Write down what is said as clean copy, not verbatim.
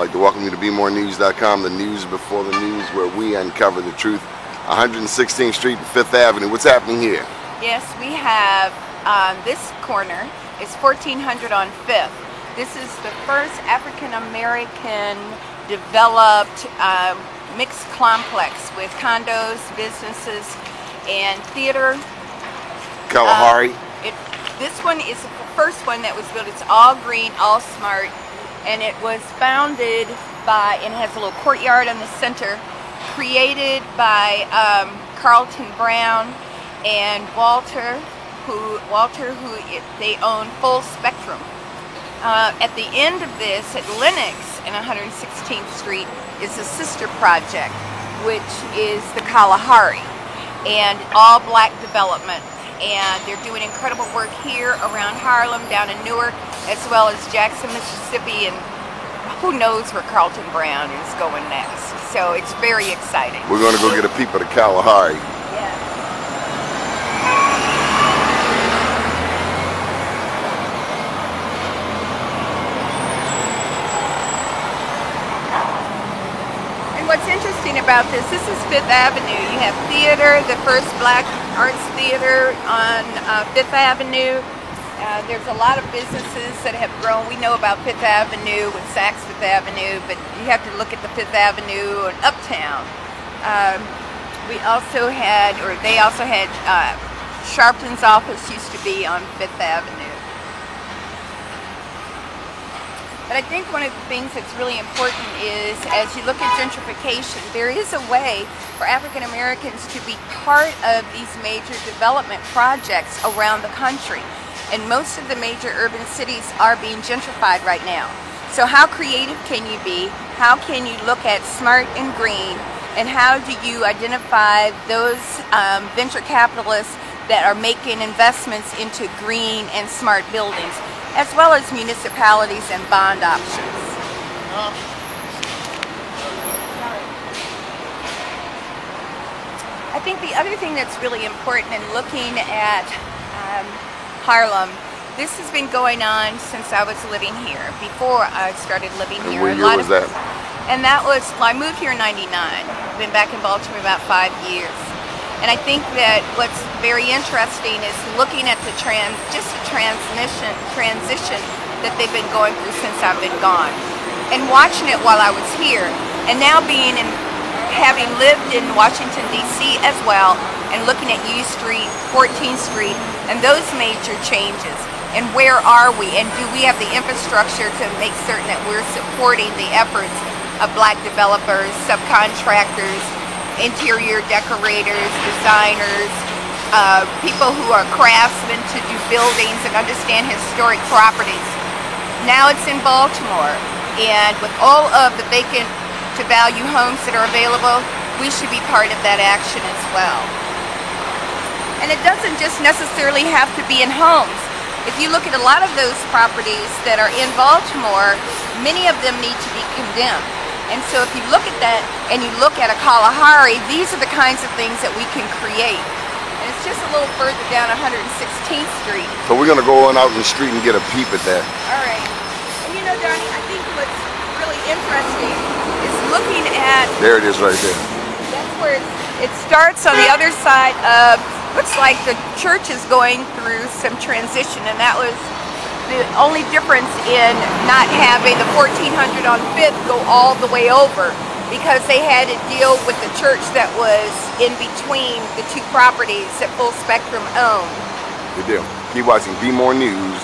like to welcome you to BeMoreNews.com, the news before the news, where we uncover the truth. 116th Street and 5th Avenue. What's happening here? Yes, we have this corner is 1400 on 5th. This is the first African American developed mixed complex with condos, businesses, and theater. Kalahari. This one is the first one that was built. It's all green, all smart, and it was founded by, and has a little courtyard in the center, created by Carlton Brown and Walter, who they own Full Spectrum. At the end of this, at Lenox and 116th Street, is a sister project, which is the Kalahari, and all black development. And they're doing incredible work here around Harlem, down in Newark, as well as Jackson, Mississippi, and who knows where Carlton Brown is going next. So it's very exciting. We're going to go get a peep of the Kalahari. Yeah. And what's interesting about this is 5th Avenue. You have theater, the first black arts theater on 5th Avenue. There's a lot of businesses that have grown. We know about 5th Avenue with Saks Fifth Avenue, but you have to look at the 5th Avenue and Uptown. They also had Sharpton's office used to be on 5th Avenue. But I think one of the things that's really important is, as you look at gentrification, there is a way for African Americans to be part of these major development projects around the country. And most of the major urban cities are being gentrified right now. So how creative can you be? How can you look at smart and green? And how do you identify those venture capitalists that are making investments into green and smart buildings, as well as municipalities and bond options? I think the other thing that's really important in looking at Harlem, this has been going on since I was living here, before I started living here. And what year was that? And that was, well, I moved here in '99. Been back in Baltimore about 5 years. And I think that what's very interesting is looking at the transition that they've been going through since I've been gone, and watching it while I was here, and now having lived in Washington D.C. as well, and looking at U Street, 14th Street, and those major changes. And where are we? And do we have the infrastructure to make certain that we're supporting the efforts of black developers, subcontractors, interior decorators, designers, people who are craftsmen to do buildings and understand historic properties. Now it's in Baltimore, and with all of the vacant to value homes that are available, we should be part of that action as well. And it doesn't just necessarily have to be in homes. If you look at a lot of those properties that are in Baltimore, many of them need to be condemned. And so if you look at that and you look at a Kalahari, these are the kinds of things that we can create. And it's just a little further down 116th Street. So we're going to go on out in the street and get a peep at that. All right. And you know, Donnie, I think what's really interesting is looking at... There it is right there. That's where it starts on the other side of, looks like the church is going through some transition, and that was the only difference in not having the 1400 on 5th go all the way over, because they had to deal with the church that was in between the two properties that Full Spectrum owned. Good deal. Keep watching Be More News.